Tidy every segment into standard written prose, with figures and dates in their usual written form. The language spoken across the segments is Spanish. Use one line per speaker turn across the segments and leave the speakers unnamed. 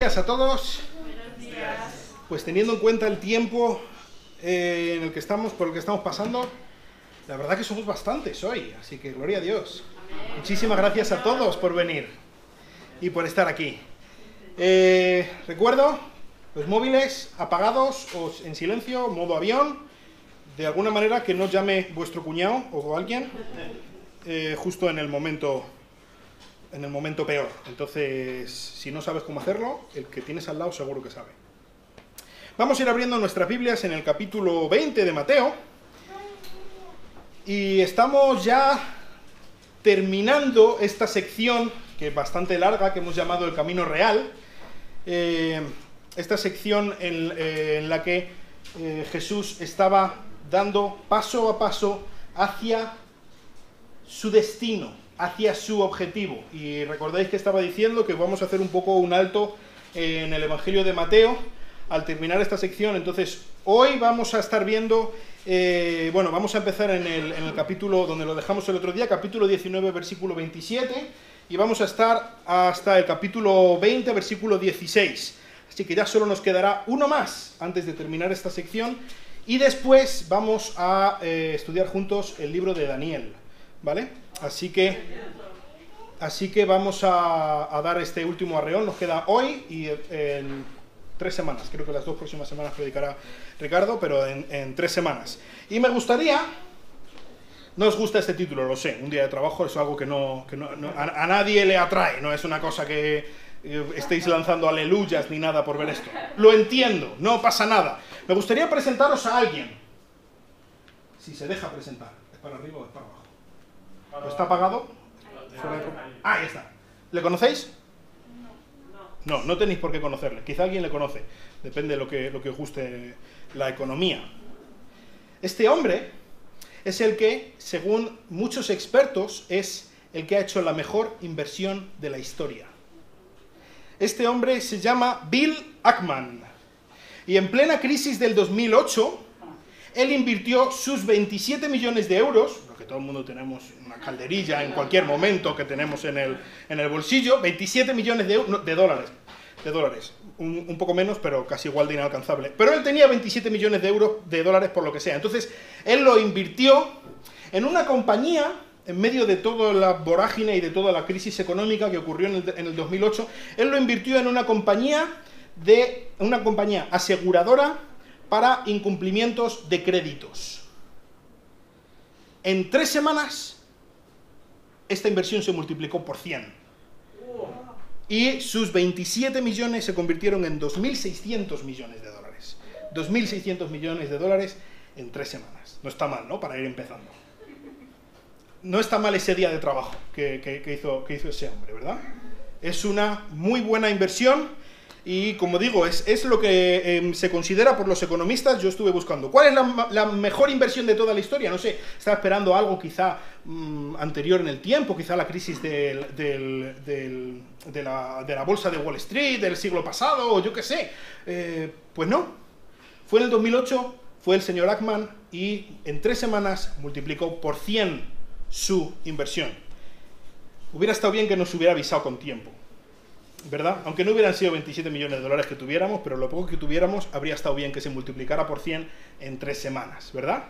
Buenos días a todos.
Buenos días.
Pues teniendo en cuenta el tiempo en el que estamos, por el que estamos pasando, la verdad que somos bastantes hoy, así que gloria a Dios.
Amén.
Muchísimas gracias a todos por venir y por estar aquí. Recuerdo, los móviles apagados o en silencio, modo avión, de alguna manera que no os llame vuestro cuñado o alguien justo en el momento peor. Entonces, si no sabes cómo hacerlo, el que tienes al lado seguro que sabe. Vamos a ir abriendo nuestras Biblias en el capítulo 20 de Mateo. Y estamos ya terminando esta sección, que es bastante larga, que hemos llamado el Camino Real. Esta sección en la que Jesús estaba dando paso a paso hacia su destino, hacia su objetivo. Y recordáis que estaba diciendo que vamos a hacer un poco un alto en el Evangelio de Mateo al terminar esta sección. Entonces hoy vamos a estar viendo, vamos a empezar en el capítulo donde lo dejamos el otro día, capítulo 19, versículo 27, y vamos a estar hasta el capítulo 20, versículo 16. Así que ya solo nos quedará uno más antes de terminar esta sección, y después vamos a estudiar juntos el libro de Daniel, ¿vale? Así que vamos a dar este último arreón. Nos queda hoy y en 3 semanas. Creo que las 2 próximas semanas predicará Ricardo, pero en 3 semanas. Y me gustaría... No os gusta este título, lo sé. Un día de trabajo es algo que a nadie le atrae. No es una cosa que estéis lanzando aleluyas ni nada por ver esto. Lo entiendo, no pasa nada. Me gustaría presentaros a alguien. Si se deja presentar. ¿Es para arriba o es para abajo? ¿Está apagado? Ahí está. ¿Le conocéis? No tenéis por qué conocerle. Quizá alguien le conoce. Depende de lo que os guste la economía. Este hombre es el que, según muchos expertos, es el que ha hecho la mejor inversión de la historia. Este hombre se llama Bill Ackman. Y en plena crisis del 2008, él invirtió sus 27 millones de euros, lo que todo el mundo tenemos una calderilla en cualquier momento que tenemos en el bolsillo, 27 millones de dólares. Un poco menos, pero casi igual de inalcanzable. Pero él tenía 27 millones de dólares por lo que sea. Entonces, él lo invirtió en una compañía, en medio de toda la vorágine y de toda la crisis económica que ocurrió en el 2008, él lo invirtió en una compañía aseguradora para incumplimientos de créditos. En 3 semanas, esta inversión se multiplicó por 100. Y sus 27 millones se convirtieron en 2.600 millones de dólares. 2.600 millones de dólares en 3 semanas. No está mal, ¿no? Para ir empezando. No está mal ese día de trabajo que hizo ese hombre, ¿verdad? Es una muy buena inversión. Y como digo, es lo que se considera por los economistas. Yo estuve buscando ¿cuál es la mejor inversión de toda la historia? No sé, estaba esperando algo quizá anterior en el tiempo, quizá la crisis de la bolsa de Wall Street del siglo pasado, o yo qué sé. Pues no, fue en el 2008, fue el señor Ackman, y en 3 semanas multiplicó por 100 su inversión. Hubiera estado bien que nos hubiera avisado con tiempo, ¿verdad? Aunque no hubieran sido 27 millones de dólares que tuviéramos, pero lo poco que tuviéramos habría estado bien que se multiplicara por 100 en 3 semanas, ¿verdad?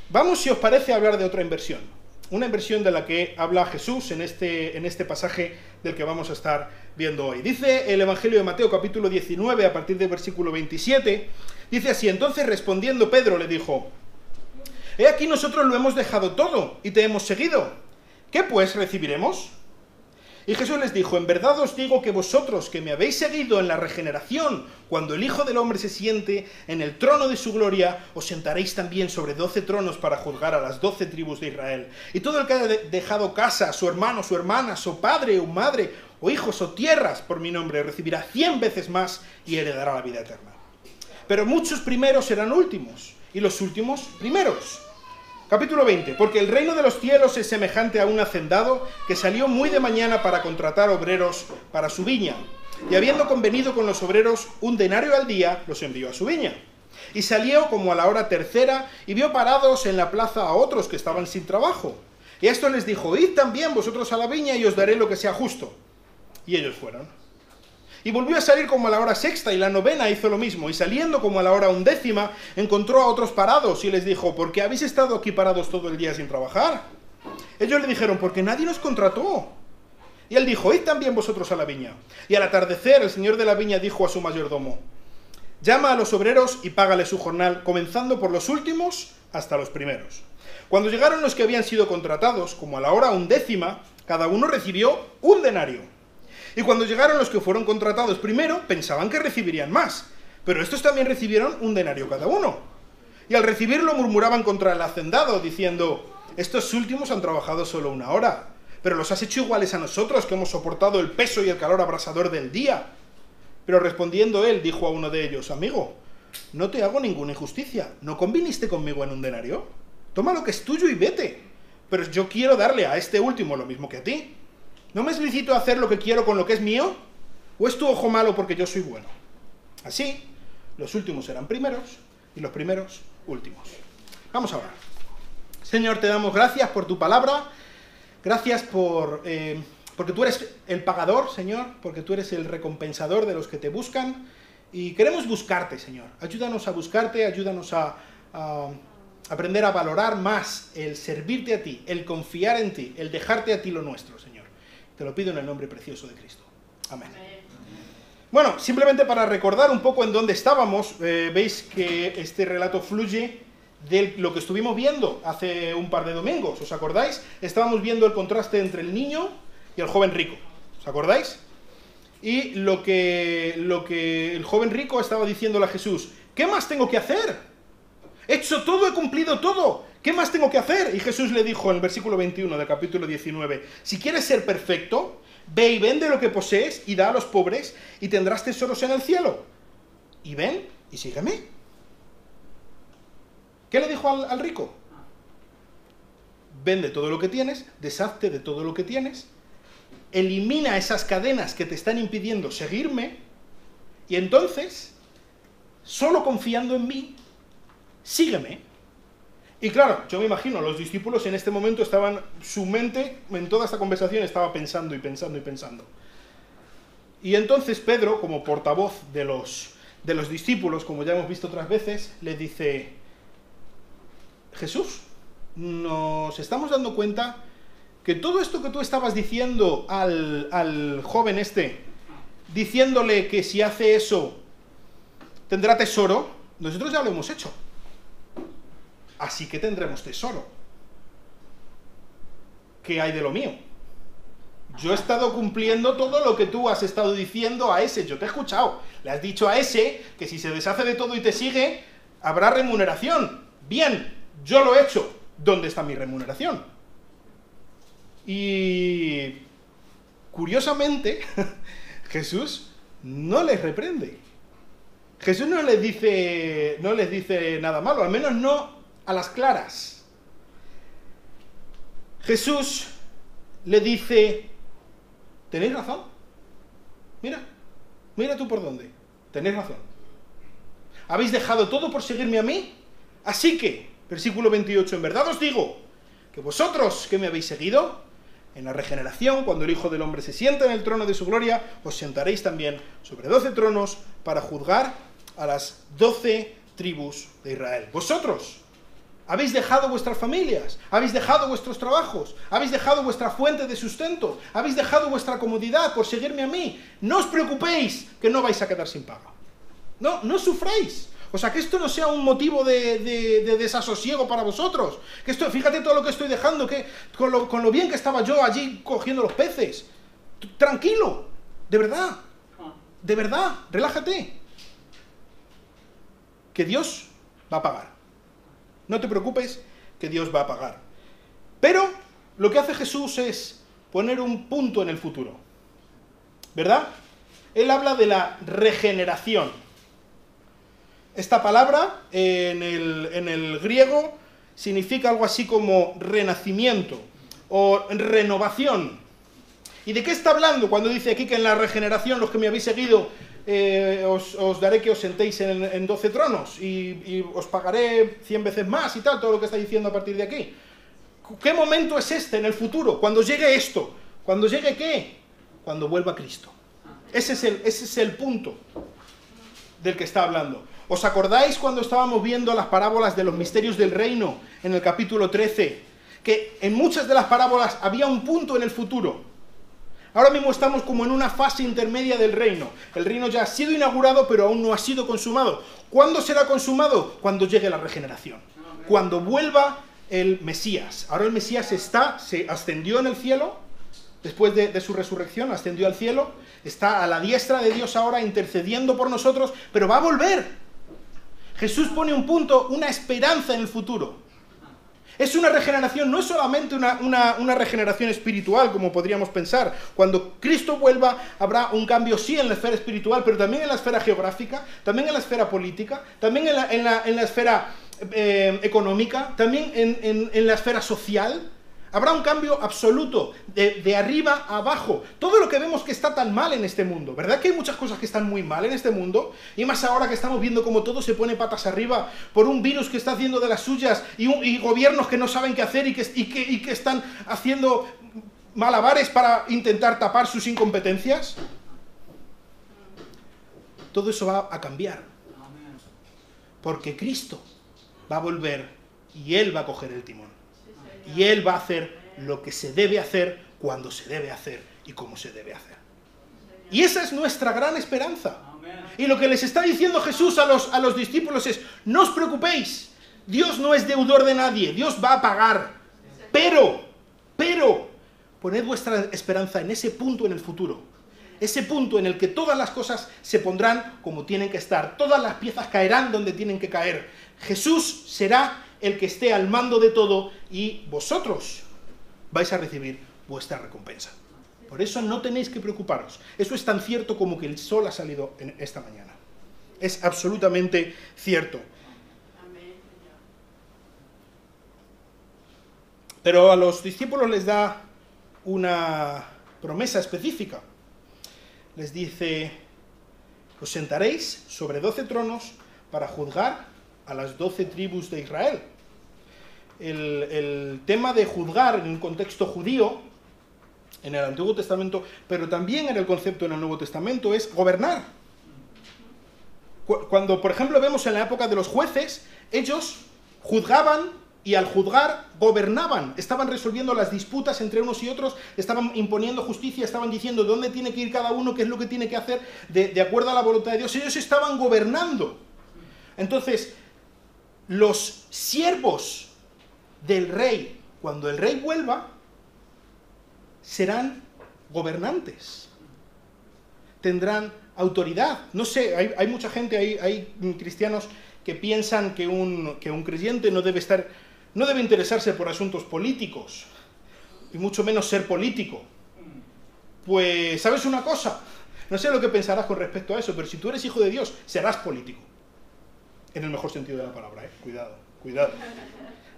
Vamos, si os parece, a hablar de otra inversión. Una inversión de la que habla Jesús en este pasaje del que vamos a estar viendo hoy. Dice el Evangelio de Mateo, capítulo 19, a partir del versículo 27, dice así: entonces respondiendo Pedro le dijo: he aquí nosotros lo hemos dejado todo y te hemos seguido. ¿Qué pues recibiremos? Y Jesús les dijo: en verdad os digo que vosotros que me habéis seguido en la regeneración, cuando el Hijo del Hombre se siente en el trono de su gloria, os sentaréis también sobre 12 tronos para juzgar a las 12 tribus de Israel. Y todo el que haya dejado casa, su hermano, su hermana, su padre o madre, o hijos o tierras por mi nombre, recibirá 100 veces más y heredará la vida eterna. Pero muchos primeros serán últimos, y los últimos primeros. Capítulo 20. Porque el reino de los cielos es semejante a un hacendado que salió muy de mañana para contratar obreros para su viña. Y habiendo convenido con los obreros un denario al día, los envió a su viña. Y salió como a la hora tercera y vio parados en la plaza a otros que estaban sin trabajo. Y a esto les dijo: id también vosotros a la viña y os daré lo que sea justo. Y ellos fueron. Y volvió a salir como a la hora sexta, y la novena hizo lo mismo, y saliendo como a la hora undécima, encontró a otros parados, y les dijo, ¿por qué habéis estado aquí parados todo el día sin trabajar? Ellos le dijeron, porque nadie nos contrató. Y él dijo, id también vosotros a la viña. Y al atardecer, el señor de la viña dijo a su mayordomo, llama a los obreros y págale su jornal, comenzando por los últimos hasta los primeros. Cuando llegaron los que habían sido contratados, como a la hora undécima, cada uno recibió un denario. Y cuando llegaron los que fueron contratados primero, pensaban que recibirían más, pero estos también recibieron un denario cada uno. Y al recibirlo murmuraban contra el hacendado, diciendo, estos últimos han trabajado solo 1 hora, pero los has hecho iguales a nosotros, que hemos soportado el peso y el calor abrasador del día. Pero respondiendo él, dijo a uno de ellos, amigo, no te hago ninguna injusticia, ¿no conviniste conmigo en un denario? Toma lo que es tuyo y vete, pero yo quiero darle a este último lo mismo que a ti. ¿No me es lícito hacer lo que quiero con lo que es mío? ¿O es tu ojo malo porque yo soy bueno? Así, los últimos serán primeros y los primeros últimos. Vamos a orar. Señor, te damos gracias por tu palabra, gracias porque tú eres el pagador, Señor, porque tú eres el recompensador de los que te buscan, y queremos buscarte, Señor. Ayúdanos a buscarte, ayúdanos a aprender a valorar más el servirte a ti, el confiar en ti, el dejarte a ti lo nuestro, Señor. Te lo pido en el nombre precioso de Cristo. Amén. Bueno, simplemente para recordar un poco en dónde estábamos, veis que este relato fluye de lo que estuvimos viendo hace un par de domingos, ¿os acordáis? Estábamos viendo el contraste entre el niño y el joven rico, ¿os acordáis? Y lo que el joven rico estaba diciéndole a Jesús, ¿qué más tengo que hacer? He hecho todo, he cumplido todo. ¿Qué más tengo que hacer? Y Jesús le dijo en el versículo 21 del capítulo 19, si quieres ser perfecto, ve y vende lo que posees y da a los pobres y tendrás tesoros en el cielo. Y ven y sígueme. ¿Qué le dijo al rico? Vende todo lo que tienes, deshazte de todo lo que tienes, elimina esas cadenas que te están impidiendo seguirme, y entonces, solo confiando en mí, sígueme. Y claro, yo me imagino, los discípulos en este momento estaban, su mente en toda esta conversación estaba pensando y pensando y pensando. Y entonces Pedro, como portavoz de los discípulos, como ya hemos visto otras veces, le dice, Jesús, nos estamos dando cuenta que todo esto que tú estabas diciendo al joven este, diciéndole que si hace eso tendrá tesoro, nosotros ya lo hemos hecho. Así que tendremos tesoro. ¿Qué hay de lo mío? Yo he estado cumpliendo todo lo que tú has estado diciendo a ese. Yo te he escuchado. Le has dicho a ese que si se deshace de todo y te sigue, habrá remuneración. Bien, yo lo he hecho. ¿Dónde está mi remuneración? Y curiosamente, Jesús no les reprende. Jesús no les dice nada malo, al menos no a las claras. Jesús le dice, tenéis razón, mira tú por dónde, tenéis razón. ¿Habéis dejado todo por seguirme a mí? Así que, versículo 28, en verdad os digo, que vosotros que me habéis seguido, en la regeneración, cuando el Hijo del Hombre se sienta en el trono de su gloria, os sentaréis también sobre 12 tronos para juzgar a las 12 tribus de Israel. Vosotros habéis dejado vuestras familias, habéis dejado vuestros trabajos, habéis dejado vuestra fuente de sustento, habéis dejado vuestra comodidad por seguirme a mí. No os preocupéis que no vais a quedar sin paga. No sufráis. O sea, que esto no sea un motivo de desasosiego para vosotros. Que esto, fíjate todo lo que estoy dejando, que con lo bien que estaba yo allí cogiendo los peces. Tranquilo, de verdad, relájate. Que Dios va a pagar. No te preocupes, que Dios va a pagar. Pero lo que hace Jesús es poner un punto en el futuro, ¿verdad? Él habla de la regeneración. Esta palabra en el griego significa algo así como renacimiento o renovación. ¿Y de qué está hablando cuando dice aquí que en la regeneración los que me habéis seguido os daré que os sentéis en 12 tronos y os pagaré 100 veces más y tal, todo lo que está diciendo a partir de aquí? ¿Qué momento es este en el futuro? Cuando llegue esto. ¿Cuando llegue qué? Cuando vuelva Cristo. Ese es el punto del que está hablando. ¿Os acordáis cuando estábamos viendo las parábolas de los misterios del reino en el capítulo 13? Que en muchas de las parábolas había un punto en el futuro. Ahora mismo estamos como en una fase intermedia del reino. El reino ya ha sido inaugurado, pero aún no ha sido consumado. ¿Cuándo será consumado? Cuando llegue la regeneración. Cuando vuelva el Mesías. Ahora el Mesías se ascendió en el cielo, después de su resurrección, ascendió al cielo, está a la diestra de Dios ahora intercediendo por nosotros, pero va a volver. Jesús pone un punto, una esperanza en el futuro. Es una regeneración, no es solamente una regeneración espiritual, como podríamos pensar. Cuando Cristo vuelva, habrá un cambio, sí, en la esfera espiritual, pero también en la esfera geográfica, también en la esfera política, también en la esfera económica, también en la esfera social. Habrá un cambio absoluto, de arriba a abajo. Todo lo que vemos que está tan mal en este mundo, ¿verdad que hay muchas cosas que están muy mal en este mundo? Y más ahora que estamos viendo cómo todo se pone patas arriba por un virus que está haciendo de las suyas y gobiernos que no saben qué hacer y que están haciendo malabares para intentar tapar sus incompetencias. Todo eso va a cambiar. Porque Cristo va a volver y Él va a coger el timón. Y Él va a hacer lo que se debe hacer, cuando se debe hacer y cómo se debe hacer. Y esa es nuestra gran esperanza. Y lo que les está diciendo Jesús a los discípulos es: no os preocupéis, Dios no es deudor de nadie, Dios va a pagar. Pero, poned vuestra esperanza en ese punto en el futuro. Ese punto en el que todas las cosas se pondrán como tienen que estar, todas las piezas caerán donde tienen que caer. Jesús será el que esté al mando de todo y vosotros vais a recibir vuestra recompensa. Por eso no tenéis que preocuparos. Eso es tan cierto como que el sol ha salido en esta mañana. Es absolutamente cierto. Pero a los discípulos les da una promesa específica. Les dice: os sentaréis sobre 12 tronos para juzgar a las 12 tribus de Israel. El tema de juzgar en un contexto judío, en el Antiguo Testamento, pero también en el concepto en el Nuevo Testamento, es gobernar. Cuando, por ejemplo, vemos en la época de los jueces, ellos juzgaban y al juzgar gobernaban, estaban resolviendo las disputas entre unos y otros, estaban imponiendo justicia, estaban diciendo dónde tiene que ir cada uno, qué es lo que tiene que hacer de acuerdo a la voluntad de Dios. Ellos estaban gobernando. Entonces, los siervos del rey, cuando el rey vuelva, serán gobernantes, tendrán autoridad. No sé, hay mucha gente, hay cristianos que piensan que un creyente no debe interesarse por asuntos políticos, y mucho menos ser político. Pues, ¿sabes una cosa? No sé lo que pensarás con respecto a eso, pero si tú eres hijo de Dios, serás político. En el mejor sentido de la palabra, cuidado.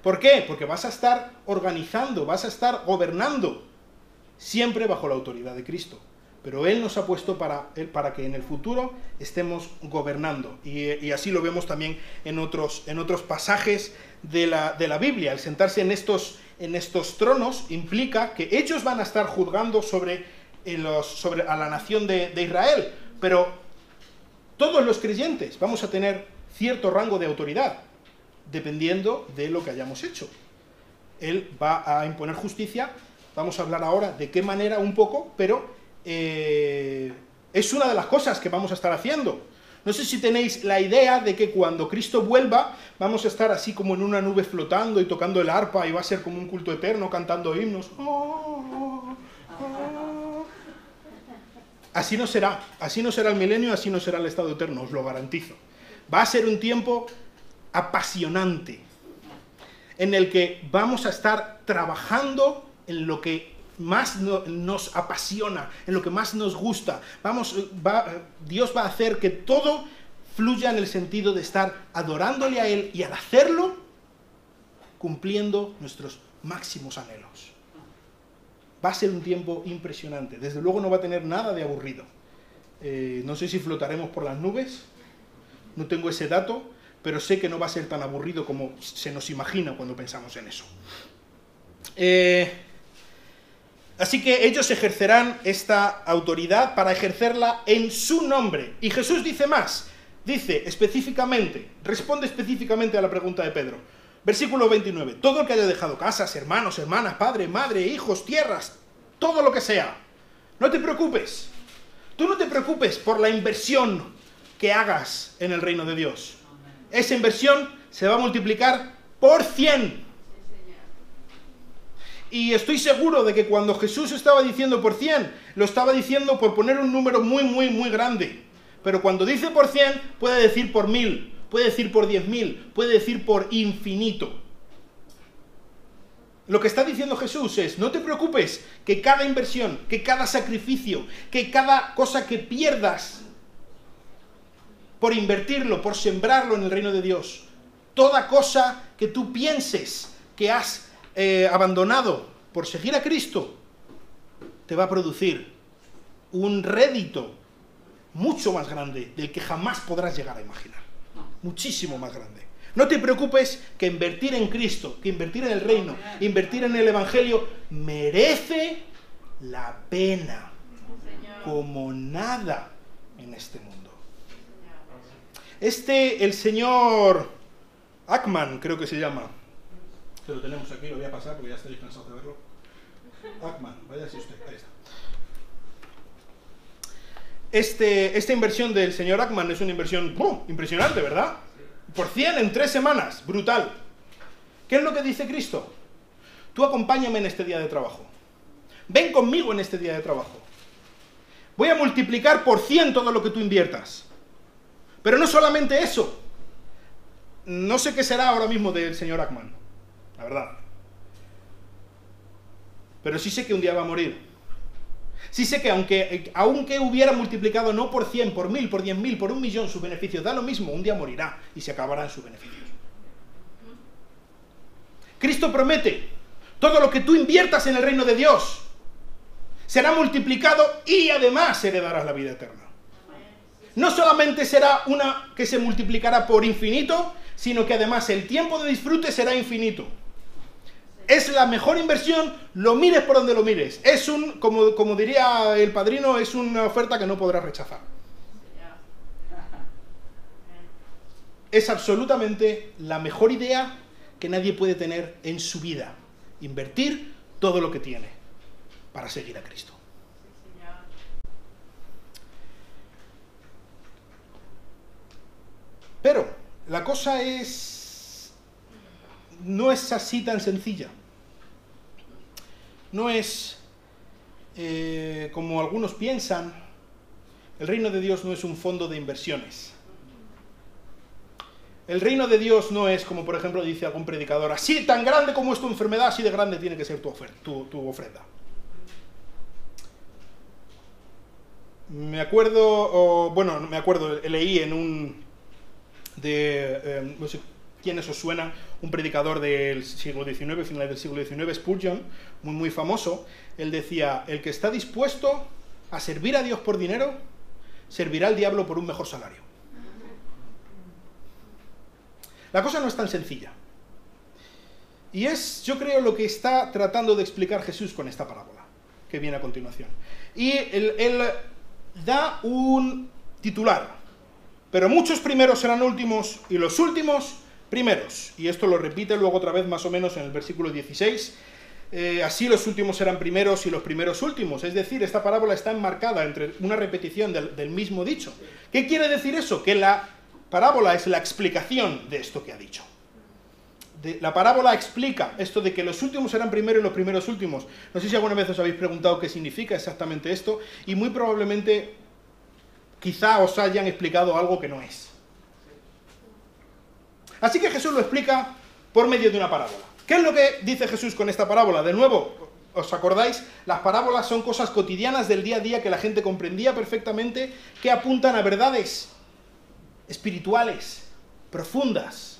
¿Por qué? Porque vas a estar organizando, vas a estar gobernando, siempre bajo la autoridad de Cristo. Pero Él nos ha puesto para que en el futuro estemos gobernando. Y así lo vemos también en otros pasajes de la Biblia. El sentarse en estos tronos implica que ellos van a estar juzgando sobre a la nación de Israel. Pero todos los creyentes vamos a tener cierto rango de autoridad, dependiendo de lo que hayamos hecho. Él va a imponer justicia. Vamos a hablar ahora de qué manera un poco, pero es una de las cosas que vamos a estar haciendo. No sé si tenéis la idea de que cuando Cristo vuelva vamos a estar así como en una nube flotando y tocando el arpa y va a ser como un culto eterno, cantando himnos. Así no será el milenio, así no será el estado eterno, os lo garantizo. Va a ser un tiempo apasionante, en el que vamos a estar trabajando en lo que más nos apasiona, en lo que más nos gusta. Dios va a hacer que todo fluya en el sentido de estar adorándole a Él y al hacerlo, cumpliendo nuestros máximos anhelos. Va a ser un tiempo impresionante. Desde luego no va a tener nada de aburrido. No sé si flotaremos por las nubes, no tengo ese dato, pero sé que no va a ser tan aburrido como se nos imagina cuando pensamos en eso. Así que ellos ejercerán esta autoridad para ejercerla en su nombre. Y Jesús dice más, dice específicamente, responde específicamente a la pregunta de Pedro. Versículo 29, todo el que haya dejado casas, hermanos, hermanas, padre, madre, hijos, tierras, todo lo que sea, no te preocupes. Tú no te preocupes por la inversión que hagas en el reino de Dios. Esa inversión se va a multiplicar por 100. Y estoy seguro de que cuando Jesús estaba diciendo por 100, lo estaba diciendo por poner un número muy, muy, muy grande. Pero cuando dice por 100, puede decir por 1000, puede decir por 10.000, puede decir por infinito. Lo que está diciendo Jesús es, no te preocupes que cada inversión, que cada sacrificio, que cada cosa que pierdas por invertirlo, por sembrarlo en el reino de Dios, toda cosa que tú pienses que has abandonado por seguir a Cristo, te va a producir un rédito mucho más grande del que jamás podrás llegar a imaginar. Muchísimo más grande. No te preocupes que invertir en Cristo, que invertir en el reino, invertir en el Evangelio, merece la pena como nada en este mundo. El señor Ackman, creo que se llama, que lo tenemos aquí, lo voy a pasar porque ya estáis cansados de verlo. Ackman, vaya si usted, ahí está. Esta inversión del señor Ackman es una inversión impresionante, ¿verdad? Por 100 en 3 semanas, brutal. ¿Qué es lo que dice Cristo? Tú acompáñame en este día de trabajo. Ven conmigo en este día de trabajo. Voy a multiplicar por 100 todo lo que tú inviertas. Pero no solamente eso. No sé qué será ahora mismo del señor Ackman, la verdad. Pero sí sé que un día va a morir. Sí sé que aunque hubiera multiplicado no por 100, por 1000, por 10.000, por 1.000.000 sus beneficios, da lo mismo, un día morirá y se acabarán sus beneficios. Cristo promete, todo lo que tú inviertas en el reino de Dios será multiplicado y además heredarás la vida eterna. No solamente será una que se multiplicará por infinito, sino que además el tiempo de disfrute será infinito. Es la mejor inversión, lo mires por donde lo mires. Es como diría el padrino, es una oferta que no podrás rechazar. Es absolutamente la mejor idea que nadie puede tener en su vida. Invertir todo lo que tiene para seguir a Cristo. Pero la cosa no es así tan sencilla. No es como algunos piensan. El reino de Dios no es un fondo de inversiones. El reino de Dios no es, como por ejemplo dice algún predicador, así tan grande como es tu enfermedad, así de grande tiene que ser tu ofrenda. Leí en no sé quiénes os suena, un predicador del siglo XIX, finales del siglo XIX, Spurgeon, muy muy famoso. Él decía, el que está dispuesto a servir a Dios por dinero, servirá al diablo por un mejor salario. La cosa no es tan sencilla. Y yo creo, lo que está tratando de explicar Jesús con esta parábola, que viene a continuación. Y él da un titular, pero muchos primeros serán últimos y los últimos primeros. Y esto lo repite luego otra vez más o menos en el versículo 16. Así los últimos serán primeros y los primeros últimos. Es decir, esta parábola está enmarcada entre una repetición del mismo dicho. ¿Qué quiere decir eso? Que la parábola es la explicación de esto que ha dicho. La parábola explica esto de que los últimos serán primeros y los primeros últimos. No sé si alguna vez os habéis preguntado qué significa exactamente esto, y muy probablemente quizá os hayan explicado algo que no es. Así que Jesús lo explica por medio de una parábola. ¿Qué es lo que dice Jesús con esta parábola? De nuevo, ¿os acordáis? Las parábolas son cosas cotidianas del día a día que la gente comprendía perfectamente, que apuntan a verdades espirituales, profundas.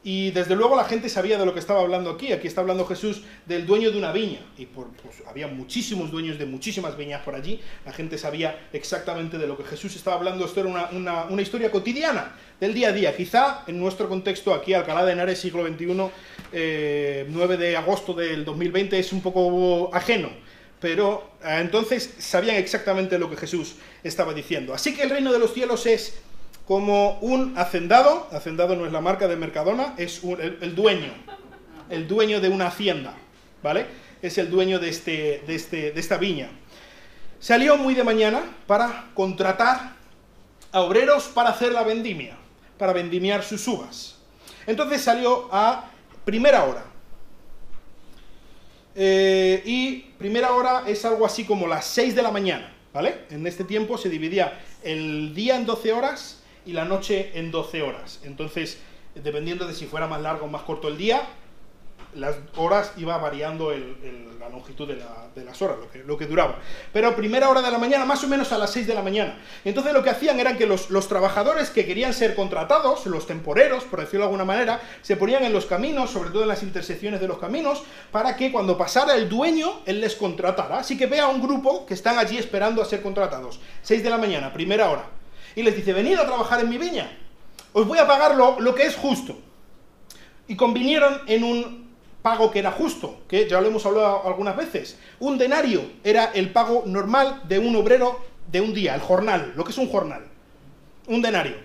Y desde luego la gente sabía de lo que estaba hablando aquí. Aquí está hablando Jesús del dueño de una viña. Y pues, había muchísimos dueños de muchísimas viñas por allí. La gente sabía exactamente de lo que Jesús estaba hablando. Esto era una historia cotidiana, del día a día. Quizá en nuestro contexto aquí, Alcalá de Henares, siglo XXI, 9 de agosto del 2020, es un poco ajeno. Pero entonces sabían exactamente lo que Jesús estaba diciendo. Así que el reino de los cielos es como un hacendado. Hacendado no es la marca de Mercadona, es el dueño de una hacienda, ¿vale? Es el dueño de esta viña. Salió muy de mañana para contratar a obreros para hacer la vendimia, para vendimiar sus uvas. Entonces salió a primera hora. Y primera hora es algo así como las 6 de la mañana, ¿vale? En este tiempo se dividía el día en 12 horas y la noche en 12 horas. Entonces, dependiendo de si fuera más largo o más corto el día, las horas iba variando la longitud de las horas, lo que duraba. Pero primera hora de la mañana, más o menos a las 6 de la mañana. Entonces lo que hacían era que los trabajadores que querían ser contratados, los temporeros, por decirlo de alguna manera, se ponían en los caminos, sobre todo en las intersecciones de los caminos, para que cuando pasara el dueño, él les contratara. Así que ve a un grupo que están allí esperando a ser contratados. 6 de la mañana, primera hora. Y les dice, venid a trabajar en mi viña, os voy a pagar lo que es justo. Y convinieron en un pago que era justo, que ya lo hemos hablado algunas veces. Un denario era el pago normal de un obrero de un día, el jornal, lo que es un jornal. Un denario.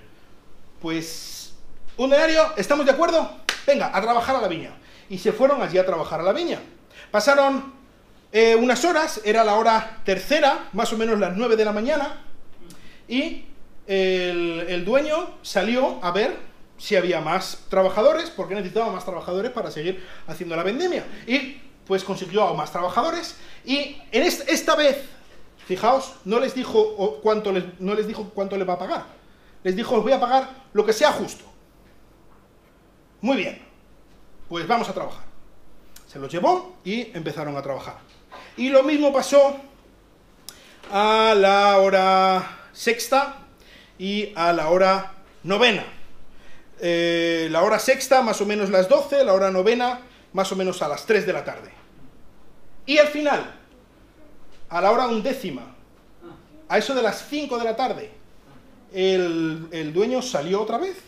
Pues, un denario, ¿estamos de acuerdo? Venga, a trabajar a la viña. Y se fueron allí a trabajar a la viña. Pasaron unas horas, era la hora tercera, más o menos las 9 de la mañana, y el dueño salió a ver si había más trabajadores, porque necesitaba más trabajadores para seguir haciendo la vendimia. Y pues consiguió a más trabajadores, y en esta vez, fijaos, no les dijo cuánto les va a pagar. Les dijo, os voy a pagar lo que sea justo. Muy bien, pues vamos a trabajar. Se los llevó y empezaron a trabajar. Y lo mismo pasó a la hora sexta y a la hora novena. La hora sexta más o menos las 12, la hora novena más o menos a las 3 de la tarde. Y al final, a la hora undécima, a eso de las 5 de la tarde, el dueño salió otra vez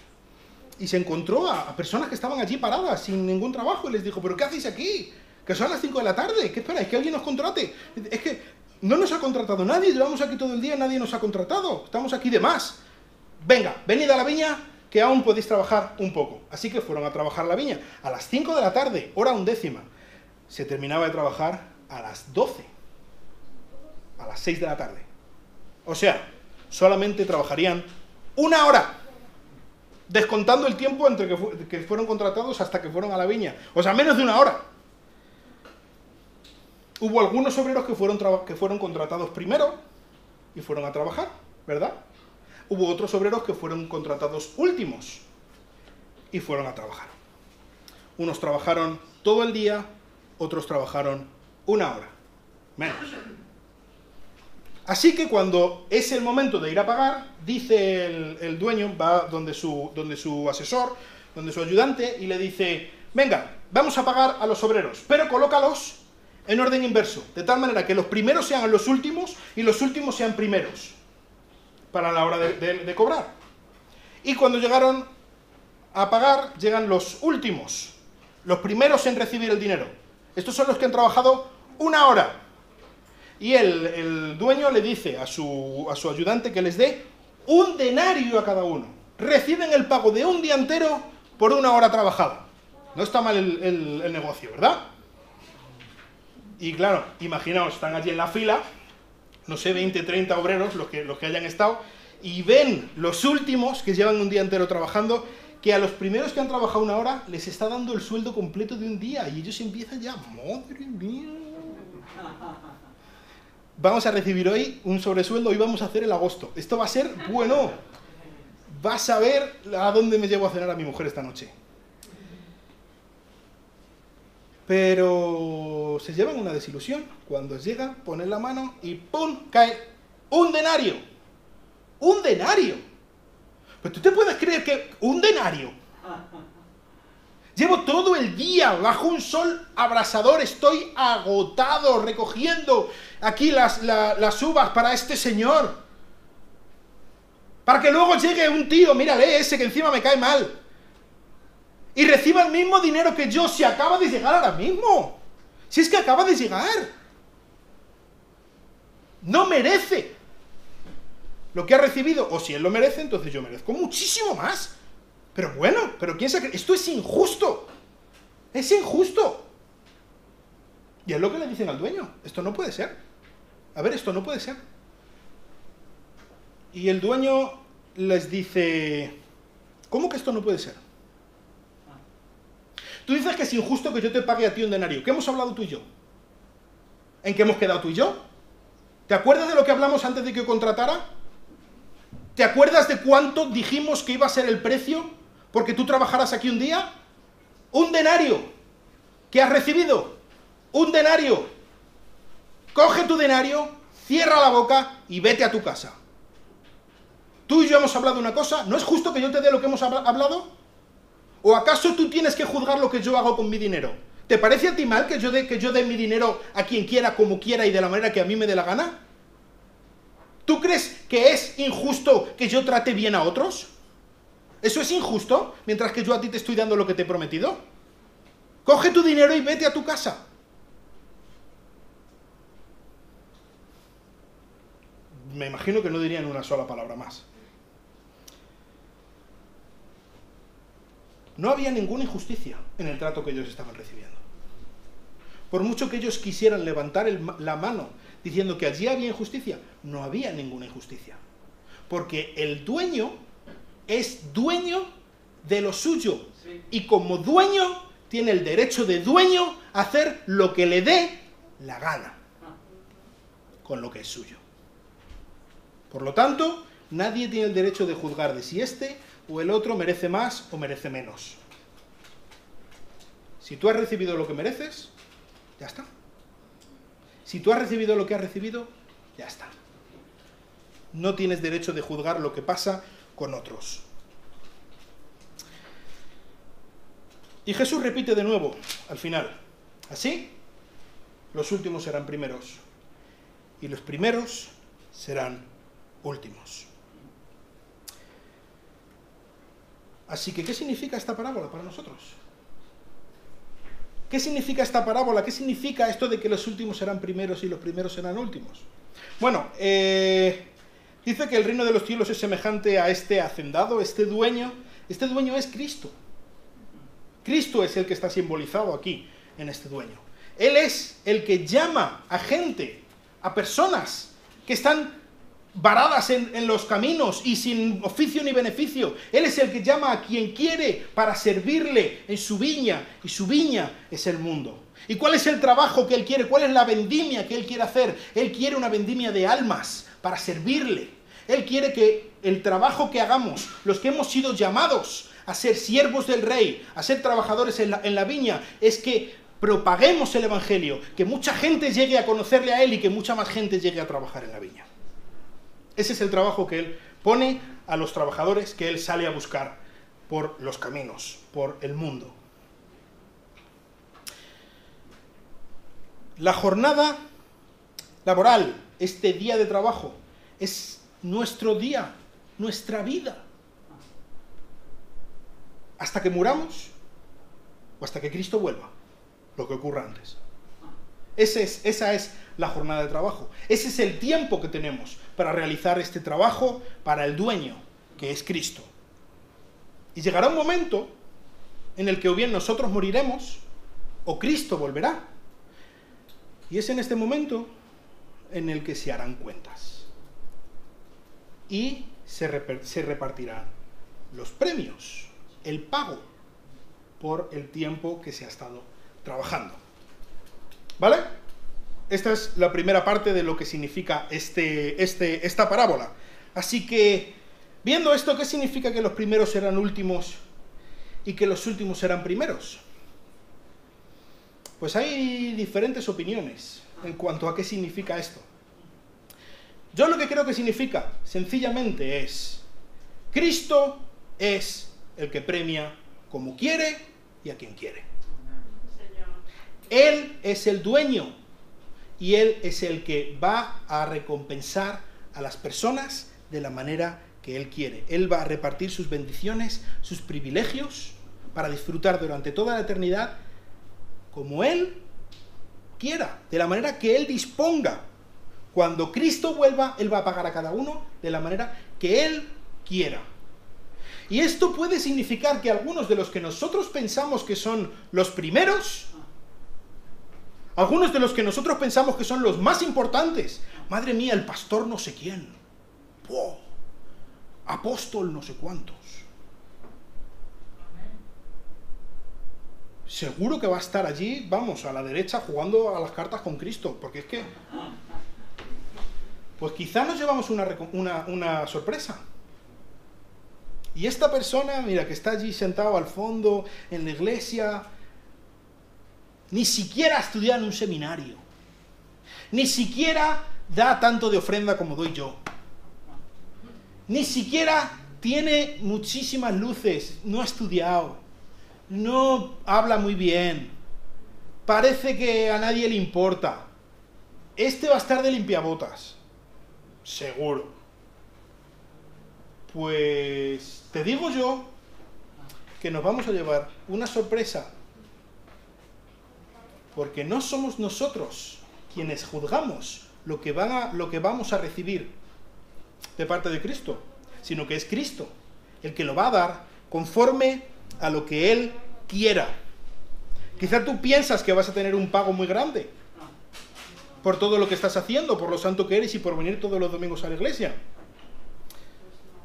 y se encontró a personas que estaban allí paradas sin ningún trabajo y les dijo, ¿pero qué hacéis aquí? Que son las 5 de la tarde, ¿qué esperáis? ¿Que alguien nos contrate? Es que no nos ha contratado nadie, llevamos aquí todo el día, nadie nos ha contratado, estamos aquí de más. Venga, venid a la viña, que aún podéis trabajar un poco. Así que fueron a trabajar la viña. A las 5 de la tarde, hora undécima, se terminaba de trabajar a las 12, a las 6 de la tarde. O sea, solamente trabajarían una hora, descontando el tiempo entre que fueron contratados hasta que fueron a la viña. O sea, menos de una hora. Hubo algunos obreros que fueron contratados primero y fueron a trabajar, ¿verdad? Hubo otros obreros que fueron contratados últimos y fueron a trabajar. Unos trabajaron todo el día, otros trabajaron una hora, menos. Así que cuando es el momento de ir a pagar, dice el dueño, va donde su asesor, donde su ayudante, y le dice, venga, vamos a pagar a los obreros, pero colócalos en orden inverso, de tal manera que los primeros sean los últimos y los últimos sean primeros, para la hora de cobrar. Y cuando llegaron a pagar, llegan los últimos, los primeros en recibir el dinero. Estos son los que han trabajado una hora. Y el dueño le dice a su ayudante que les dé un denario a cada uno. Reciben el pago de un día entero por una hora trabajada. No está mal el negocio, ¿verdad? Y claro, imaginaos, están allí en la fila, no sé, 20, 30 obreros, los que hayan estado, y ven los últimos que llevan un día entero trabajando, que a los primeros que han trabajado una hora les está dando el sueldo completo de un día, y ellos empiezan ya, madre mía, vamos a recibir hoy un sobresueldo, hoy vamos a hacer el agosto, esto va a ser bueno, vas a ver a dónde me llevo a cenar a mi mujer esta noche. Pero se llevan una desilusión. Cuando llegan, ponen la mano y ¡pum! Cae un denario. ¡Un denario! Pero tú te puedes creer que un denario. Llevo todo el día bajo un sol abrasador, estoy agotado recogiendo aquí las uvas para este señor. Para que luego llegue un tío, mírale ese que encima me cae mal, y reciba el mismo dinero que yo, si acaba de llegar ahora mismo. Si es que acaba de llegar. No merece lo que ha recibido. O si él lo merece, entonces yo merezco muchísimo más. Pero bueno, pero ¿quién se cree? Esto es injusto. Es injusto. Y es lo que le dicen al dueño. Esto no puede ser. A ver, esto no puede ser. Y el dueño les dice, ¿cómo que esto no puede ser? Tú dices que es injusto que yo te pague a ti un denario. ¿Qué hemos hablado tú y yo? ¿En qué hemos quedado tú y yo? ¿Te acuerdas de lo que hablamos antes de que yo contratara? ¿Te acuerdas de cuánto dijimos que iba a ser el precio porque tú trabajaras aquí un día? Un denario. ¿Qué has recibido? Un denario. Coge tu denario, cierra la boca y vete a tu casa. Tú y yo hemos hablado una cosa. ¿No es justo que yo te dé lo que hemos hablado? ¿O acaso tú tienes que juzgar lo que yo hago con mi dinero? ¿Te parece a ti mal que yo dé mi dinero a quien quiera, como quiera y de la manera que a mí me dé la gana? ¿Tú crees que es injusto que yo trate bien a otros? ¿Eso es injusto? Mientras que yo a ti te estoy dando lo que te he prometido. Coge tu dinero y vete a tu casa. Me imagino que no dirían una sola palabra más. No había ninguna injusticia en el trato que ellos estaban recibiendo. Por mucho que ellos quisieran levantar la mano diciendo que allí había injusticia, no había ninguna injusticia. Porque el dueño es dueño de lo suyo. Sí. Y como dueño, tiene el derecho de dueño a hacer lo que le dé la gana con lo que es suyo. Por lo tanto, nadie tiene el derecho de juzgar de si este o el otro merece más o merece menos. Si tú has recibido lo que mereces, ya está. Si tú has recibido lo que has recibido, ya está. No tienes derecho de juzgar lo que pasa con otros. Y Jesús repite de nuevo, al final, así, los últimos serán primeros, y los primeros serán últimos. Así que, ¿qué significa esta parábola para nosotros? ¿Qué significa esta parábola? ¿Qué significa esto de que los últimos serán primeros y los primeros serán últimos? Bueno, dice que el reino de los cielos es semejante a este hacendado, este dueño es Cristo. Cristo es el que está simbolizado aquí en este dueño. Él es el que llama a gente, a personas que están varadas en los caminos y sin oficio ni beneficio. Él es el que llama a quien quiere para servirle en su viña, y su viña es el mundo. ¿Y cuál es el trabajo que Él quiere? ¿Cuál es la vendimia que Él quiere hacer? Él quiere una vendimia de almas para servirle. Él quiere que el trabajo que hagamos, los que hemos sido llamados a ser siervos del Rey, a ser trabajadores en la viña, es que propaguemos el Evangelio, que mucha gente llegue a conocerle a Él y que mucha más gente llegue a trabajar en la viña. Ese es el trabajo que Él pone a los trabajadores que Él sale a buscar por los caminos, por el mundo. La jornada laboral, este día de trabajo, es nuestro día, nuestra vida. Hasta que muramos o hasta que Cristo vuelva, lo que ocurra antes. Esa es la jornada de trabajo. Ese es el tiempo que tenemos para realizar este trabajo para el dueño, que es Cristo. Y llegará un momento en el que o bien nosotros moriremos o Cristo volverá. Y es en este momento en el que se harán cuentas. Y se repartirán los premios, el pago por el tiempo que se ha estado trabajando. ¿Vale? Esta es la primera parte de lo que significa esta parábola. Así que, viendo esto, ¿qué significa que los primeros serán últimos y que los últimos serán primeros? Pues hay diferentes opiniones en cuanto a qué significa esto. Yo lo que creo que significa, sencillamente, es: Cristo es el que premia como quiere y a quien quiere. Él es el dueño y Él es el que va a recompensar a las personas de la manera que Él quiere. Él va a repartir sus bendiciones, sus privilegios, para disfrutar durante toda la eternidad como Él quiera, de la manera que Él disponga. Cuando Cristo vuelva, Él va a pagar a cada uno de la manera que Él quiera. Y esto puede significar que algunos de los que nosotros pensamos que son los primeros, algunos de los que nosotros pensamos que son los más importantes, madre mía, el pastor no sé quién, ¡wow! Apóstol no sé cuántos, seguro que va a estar allí, vamos, a la derecha jugando a las cartas con Cristo, porque es que, pues quizá nos llevamos una sorpresa. Y esta persona, mira, que está allí sentado al fondo en la iglesia, ni siquiera ha estudiado en un seminario, ni siquiera da tanto de ofrenda como doy yo, ni siquiera tiene muchísimas luces, no ha estudiado, no habla muy bien, parece que a nadie le importa. Este va a estar de limpiabotas, seguro. Pues te digo yo que nos vamos a llevar una sorpresa, porque no somos nosotros quienes juzgamos lo que vamos a recibir de parte de Cristo, sino que es Cristo el que lo va a dar conforme a lo que Él quiera. Quizá tú piensas que vas a tener un pago muy grande por todo lo que estás haciendo, por lo santo que eres y por venir todos los domingos a la iglesia.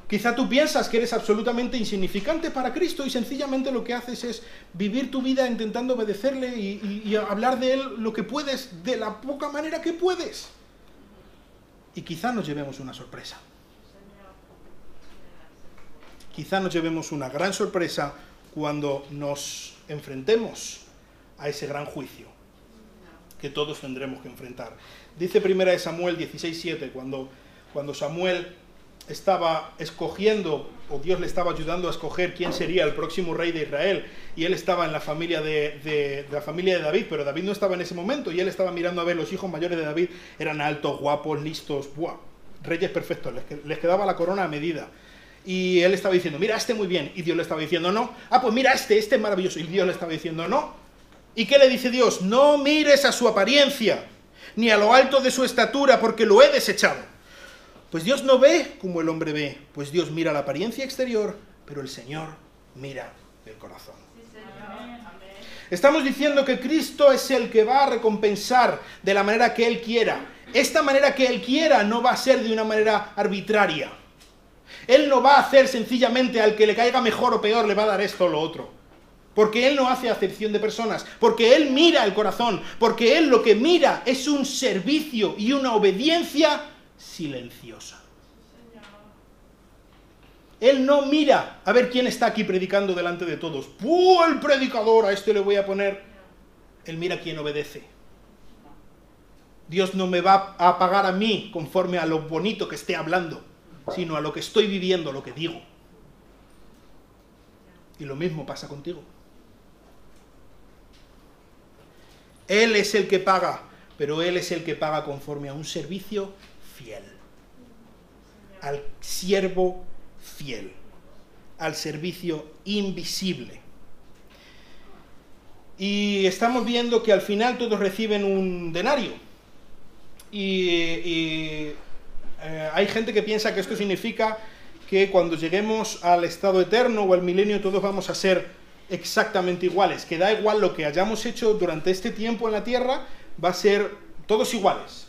Quizá tú piensas que eres absolutamente insignificante para Cristo y sencillamente lo que haces es vivir tu vida intentando obedecerle y hablar de Él lo que puedes, de la poca manera que puedes. Y quizá nos llevemos una sorpresa. Quizá nos llevemos una gran sorpresa cuando nos enfrentemos a ese gran juicio que todos tendremos que enfrentar. Dice 1 Samuel 16:7, cuando Samuel estaba escogiendo, o Dios le estaba ayudando a escoger quién sería el próximo rey de Israel, y él estaba en la familia de David, pero David no estaba en ese momento, y él estaba mirando a ver los hijos mayores de David, eran altos, guapos, listos, ¡buah! Reyes perfectos, les quedaba la corona a medida. Y él estaba diciendo, mira, este muy bien, y Dios le estaba diciendo, no. Ah, pues mira, este es maravilloso, y Dios le estaba diciendo, no. ¿Y qué le dice Dios? No mires a su apariencia, ni a lo alto de su estatura, porque lo he desechado. Pues Dios no ve como el hombre ve, pues Dios mira la apariencia exterior, pero el Señor mira el corazón. Estamos diciendo que Cristo es el que va a recompensar de la manera que Él quiera. Esta manera que Él quiera no va a ser de una manera arbitraria. Él no va a hacer sencillamente al que le caiga mejor o peor, le va a dar esto o lo otro. Porque Él no hace acepción de personas, porque Él mira el corazón, porque Él lo que mira es un servicio y una obediencia silenciosa. Él no mira a ver quién está aquí predicando delante de todos. ¡Puh, el predicador! A este le voy a poner. Él mira quién obedece. Dios no me va a pagar a mí conforme a lo bonito que esté hablando, sino a lo que estoy viviendo, lo que digo. Y lo mismo pasa contigo. Él es el que paga, pero Él es el que paga conforme a un servicio fiel. Al siervo fiel. Al servicio invisible. Y estamos viendo que al final todos reciben un denario. Hay gente que piensa que esto significa que cuando lleguemos al estado eterno o al milenio todos vamos a ser exactamente iguales, que da igual lo que hayamos hecho durante este tiempo en la tierra, va a ser todos iguales,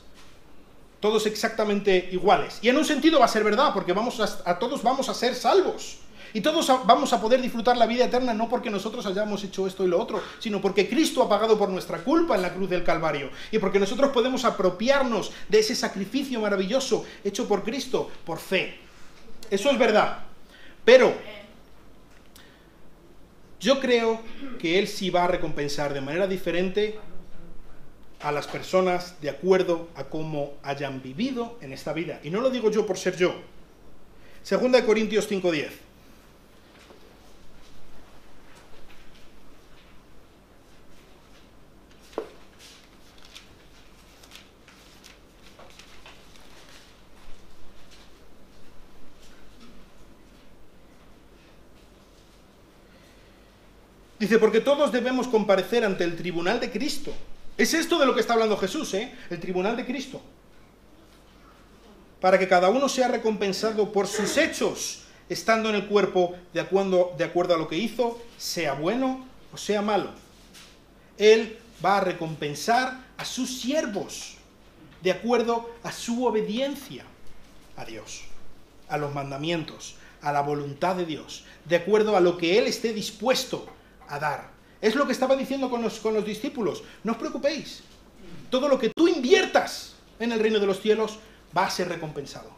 todos exactamente iguales. Y en un sentido va a ser verdad, porque todos vamos a ser salvos. Y todos vamos a poder disfrutar la vida eterna no porque nosotros hayamos hecho esto y lo otro, sino porque Cristo ha pagado por nuestra culpa en la cruz del Calvario. Y porque nosotros podemos apropiarnos de ese sacrificio maravilloso hecho por Cristo, por fe. Eso es verdad. Pero yo creo que Él sí va a recompensar de manera diferente a las personas de acuerdo a cómo hayan vivido en esta vida. Y no lo digo yo por ser yo. 2 Corintios 5:10. Dice, porque todos debemos comparecer ante el tribunal de Cristo. Es esto de lo que está hablando Jesús, ¿eh? El tribunal de Cristo. Para que cada uno sea recompensado por sus hechos, estando en el cuerpo de acuerdo a lo que hizo, sea bueno o sea malo. Él va a recompensar a sus siervos, de acuerdo a su obediencia a Dios, a los mandamientos, a la voluntad de Dios, de acuerdo a lo que Él esté dispuesto a dar. Es lo que estaba diciendo con los discípulos. No os preocupéis. Todo lo que tú inviertas en el reino de los cielos va a ser recompensado.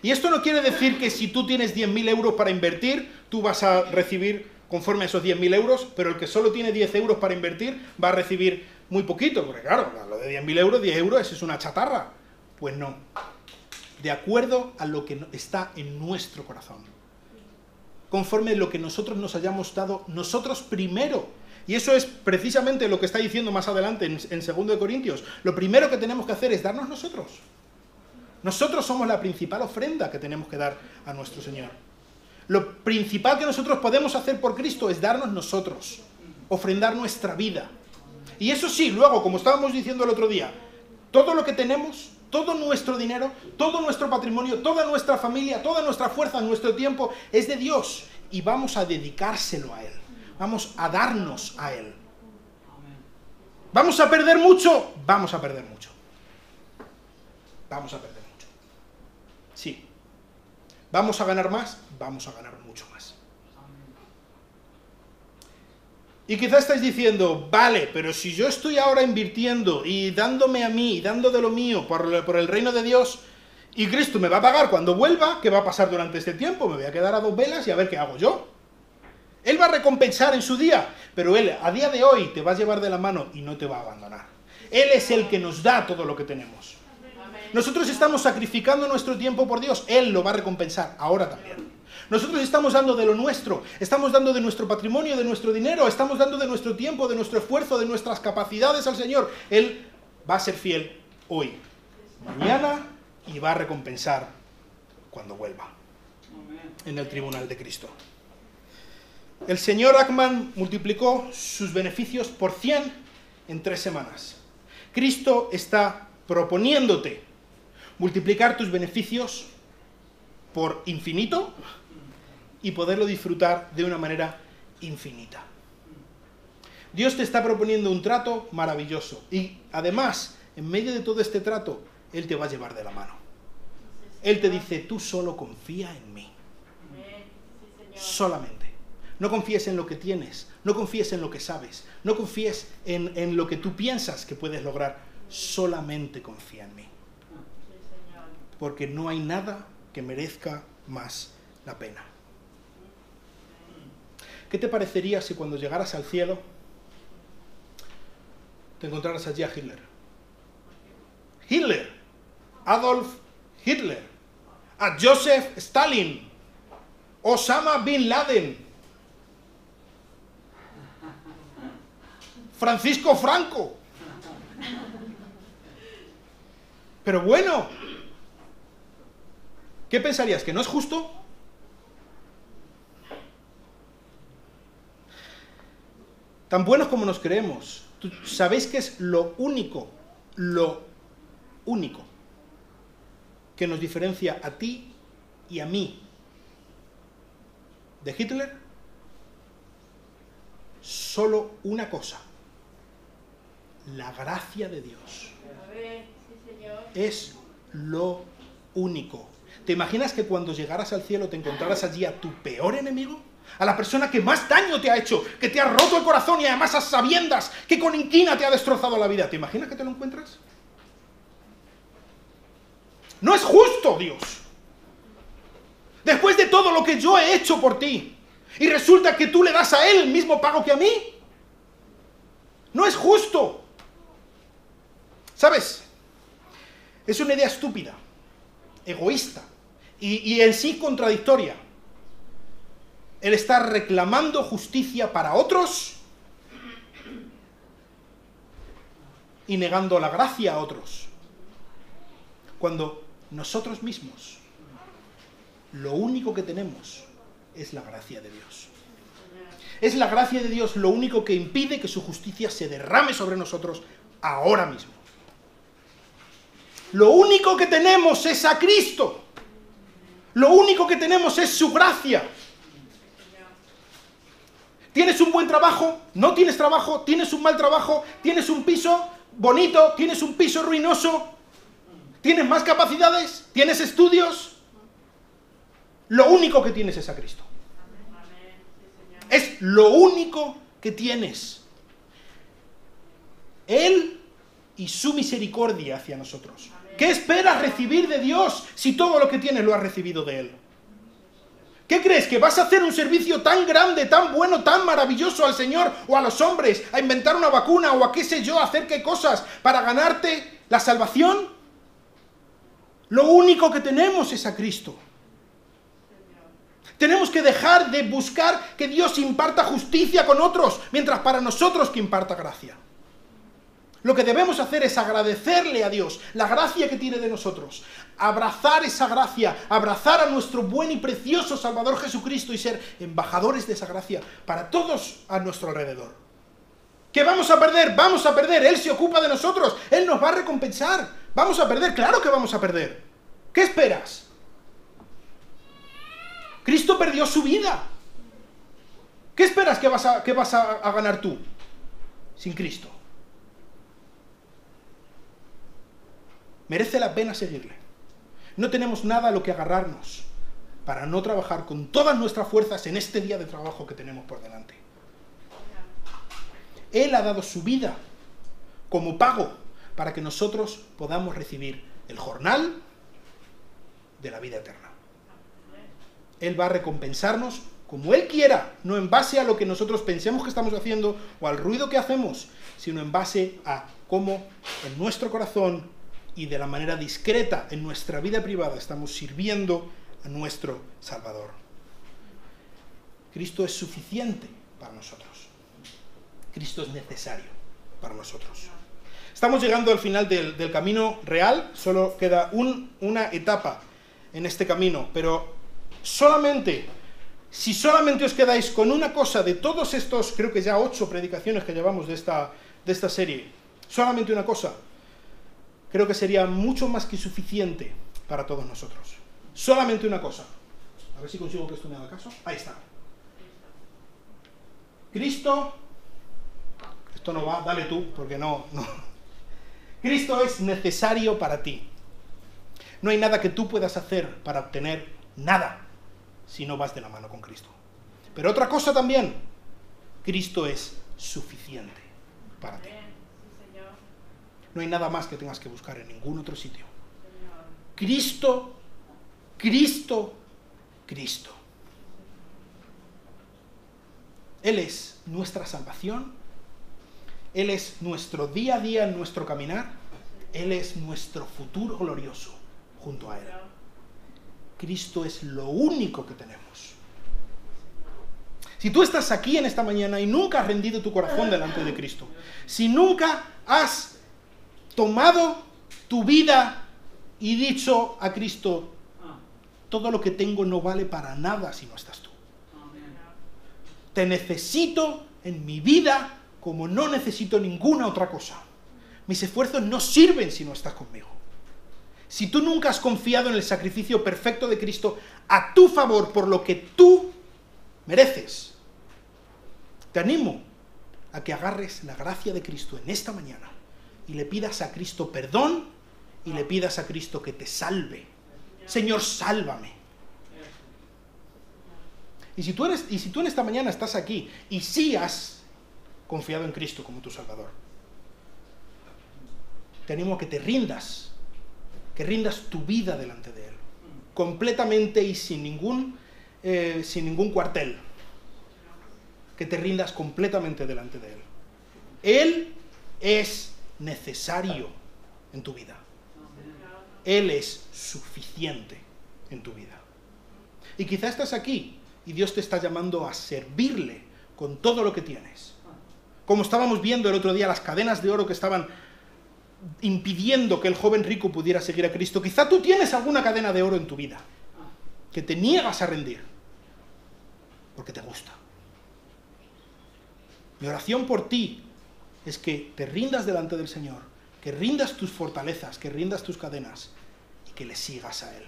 Y esto no quiere decir que si tú tienes 10.000 euros para invertir, tú vas a recibir conforme a esos 10.000 euros, pero el que solo tiene 10 euros para invertir va a recibir muy poquito, porque claro, lo de 10.000 euros, 10 euros, eso es una chatarra. Pues no. De acuerdo a lo que está en nuestro corazón. Conforme a lo que nosotros nos hayamos dado nosotros primero. Y eso es precisamente lo que está diciendo más adelante en 2 de Corintios. Lo primero que tenemos que hacer es darnos nosotros. Nosotros somos la principal ofrenda que tenemos que dar a nuestro Señor. Lo principal que nosotros podemos hacer por Cristo es darnos nosotros. Ofrendar nuestra vida. Y eso sí, luego, como estábamos diciendo el otro día, todo lo que tenemos, todo nuestro dinero, todo nuestro patrimonio, toda nuestra familia, toda nuestra fuerza, nuestro tiempo, es de Dios. Y vamos a dedicárselo a Él. Vamos a darnos a Él. ¿Vamos a perder mucho? Vamos a perder mucho. Vamos a perder mucho. Sí. ¿Vamos a ganar más? Vamos a ganar mucho más. Y quizás estáis diciendo, vale, pero si yo estoy ahora invirtiendo y dándome a mí, dando de lo mío por el reino de Dios, y Cristo me va a pagar cuando vuelva, ¿qué va a pasar durante este tiempo? Me voy a quedar a dos velas y a ver qué hago yo. Él va a recompensar en su día, pero Él a día de hoy te va a llevar de la mano y no te va a abandonar. Él es el que nos da todo lo que tenemos. Nosotros estamos sacrificando nuestro tiempo por Dios, Él lo va a recompensar ahora también. Nosotros estamos dando de lo nuestro, estamos dando de nuestro patrimonio, de nuestro dinero, estamos dando de nuestro tiempo, de nuestro esfuerzo, de nuestras capacidades al Señor. Él va a ser fiel hoy, mañana y va a recompensar cuando vuelva en el tribunal de Cristo. El señor Ackman multiplicó sus beneficios por 100 en 3 semanas. Cristo está proponiéndote multiplicar tus beneficios por infinito y poderlo disfrutar de una manera infinita. Dios te está proponiendo un trato maravilloso y además, en medio de todo este trato, Él te va a llevar de la mano. Él te dice, tú solo confía en mí. Solamente. No confíes en lo que tienes, no confíes en lo que sabes, no confíes en lo que tú piensas que puedes lograr, solamente confía en mí. Porque no hay nada que merezca más la pena. ¿Qué te parecería si cuando llegaras al cielo te encontraras allí a Hitler? Hitler, Adolf Hitler, a Joseph Stalin, Osama Bin Laden, Francisco Franco. Pero bueno, ¿qué pensarías? ¿Que no es justo? Tan buenos como nos creemos. ¿Sabéis qué es lo único que nos diferencia a ti y a mí de Hitler? Solo una cosa: la gracia de Dios. Es lo único. ¿Te imaginas que cuando llegaras al cielo te encontraras allí a tu peor enemigo? A la persona que más daño te ha hecho, que te ha roto el corazón y además a sabiendas que con inquina te ha destrozado la vida. ¿Te imaginas que te lo encuentras? No es justo, Dios. Después de todo lo que yo he hecho por ti, y resulta que tú le das a Él el mismo pago que a mí. No es justo. ¿Sabes? Es una idea estúpida, egoísta y en sí contradictoria. El estar reclamando justicia para otros y negando la gracia a otros. Cuando nosotros mismos lo único que tenemos es la gracia de Dios. Es la gracia de Dios lo único que impide que su justicia se derrame sobre nosotros ahora mismo. Lo único que tenemos es a Cristo. Lo único que tenemos es su gracia. ¿Tienes un buen trabajo? ¿No tienes trabajo? ¿Tienes un mal trabajo? ¿Tienes un piso bonito? ¿Tienes un piso ruinoso? ¿Tienes más capacidades? ¿Tienes estudios? Lo único que tienes es a Cristo. Es lo único que tienes. Él y su misericordia hacia nosotros. ¿Qué esperas recibir de Dios si todo lo que tienes lo has recibido de Él? ¿Qué crees? ¿Que vas a hacer un servicio tan grande, tan bueno, tan maravilloso al Señor o a los hombres, a inventar una vacuna o a qué sé yo, a hacer qué cosas para ganarte la salvación? Lo único que tenemos es a Cristo. Tenemos que dejar de buscar que Dios imparta justicia con otros, mientras para nosotros que imparta gracia. Lo que debemos hacer es agradecerle a Dios la gracia que tiene de nosotros, abrazar esa gracia, abrazar a nuestro buen y precioso Salvador Jesucristo y ser embajadores de esa gracia para todos a nuestro alrededor. ¿Qué vamos a perder? Vamos a perder. Él se ocupa de nosotros. Él nos va a recompensar. Vamos a perder. Claro que vamos a perder. ¿Qué esperas? Cristo perdió su vida. ¿Qué esperas que vas a ganar tú sin Cristo? Merece la pena seguirle. No tenemos nada a lo que agarrarnos para no trabajar con todas nuestras fuerzas en este día de trabajo que tenemos por delante. Él ha dado su vida como pago para que nosotros podamos recibir el jornal de la vida eterna. Él va a recompensarnos como Él quiera, no en base a lo que nosotros pensemos que estamos haciendo o al ruido que hacemos, sino en base a cómo en nuestro corazón y de la manera discreta en nuestra vida privada estamos sirviendo a nuestro Salvador. Cristo es suficiente para nosotros. Cristo es necesario para nosotros. Estamos llegando al final del camino real, solo queda una etapa en este camino, pero si solamente os quedáis con una cosa de todos estos, creo que ya 8 predicaciones que llevamos de esta serie, solamente una cosa, creo que sería mucho más que suficiente para todos nosotros. Solamente una cosa. A ver si consigo que esto me haga caso. Ahí está. Cristo, esto no va, dale tú, porque no. Cristo es necesario para ti. No hay nada que tú puedas hacer para obtener nada si no vas de la mano con Cristo. Pero otra cosa también, Cristo es suficiente para ti. No hay nada más que tengas que buscar en ningún otro sitio. Cristo, Cristo, Cristo. Él es nuestra salvación. Él es nuestro día a día en nuestro caminar. Él es nuestro futuro glorioso junto a Él. Cristo es lo único que tenemos. Si tú estás aquí en esta mañana y nunca has rendido tu corazón delante de Cristo, si nunca has tomado tu vida y dicho a Cristo, todo lo que tengo no vale para nada si no estás tú. Te necesito en mi vida como no necesito ninguna otra cosa. Mis esfuerzos no sirven si no estás conmigo. Si tú nunca has confiado en el sacrificio perfecto de Cristo a tu favor por lo que tú mereces, te animo a que agarres la gracia de Cristo en esta mañana y le pidas a Cristo perdón y le pidas a Cristo que te salve. Señor, sálvame. Y si tú en esta mañana estás aquí y sí has confiado en Cristo como tu Salvador, te animo a que te rindas, que rindas tu vida delante de Él, completamente y sin ningún cuartel, que te rindas completamente delante de Él. Él es necesario en tu vida. Él es suficiente en tu vida. Y quizá estás aquí y Dios te está llamando a servirle con todo lo que tienes. Como estábamos viendo el otro día, las cadenas de oro que estaban impidiendo que el joven rico pudiera seguir a Cristo. Quizá tú tienes alguna cadena de oro en tu vida que te niegas a rendir porque te gusta. Mi oración por ti es que te rindas delante del Señor, que rindas tus fortalezas, que rindas tus cadenas y que le sigas a Él.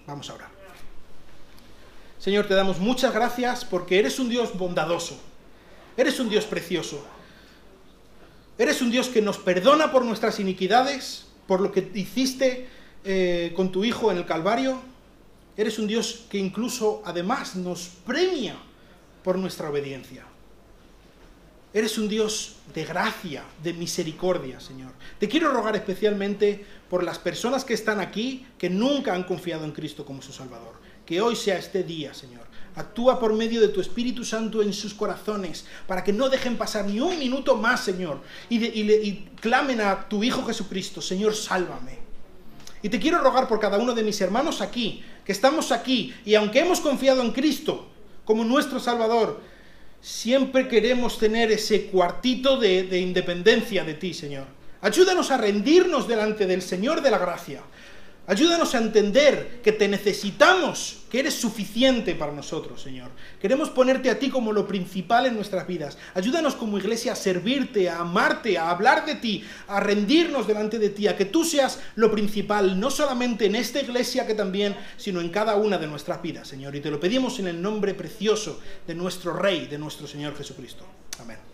Vamos a orar. Señor, te damos muchas gracias porque eres un Dios bondadoso, eres un Dios precioso, eres un Dios que nos perdona por nuestras iniquidades, por lo que hiciste con tu Hijo en el Calvario. Eres un Dios que incluso además nos premia por nuestra obediencia. Eres un Dios de gracia, de misericordia, Señor. Te quiero rogar especialmente por las personas que están aquí, que nunca han confiado en Cristo como su Salvador. Que hoy sea este día, Señor. Actúa por medio de tu Espíritu Santo en sus corazones, para que no dejen pasar ni un minuto más, Señor, y clamen a tu Hijo Jesucristo: Señor, sálvame. Y te quiero rogar por cada uno de mis hermanos aquí, que estamos aquí, y aunque hemos confiado en Cristo como nuestro Salvador, siempre queremos tener ese cuartito de independencia de ti, Señor. Ayúdanos a rendirnos delante del Señor de la gracia. Ayúdanos a entender que te necesitamos, que eres suficiente para nosotros, Señor. Queremos ponerte a ti como lo principal en nuestras vidas. Ayúdanos como iglesia a servirte, a amarte, a hablar de ti, a rendirnos delante de ti, a que tú seas lo principal, no solamente en esta iglesia que también, sino en cada una de nuestras vidas, Señor. Y te lo pedimos en el nombre precioso de nuestro Rey, de nuestro Señor Jesucristo. Amén.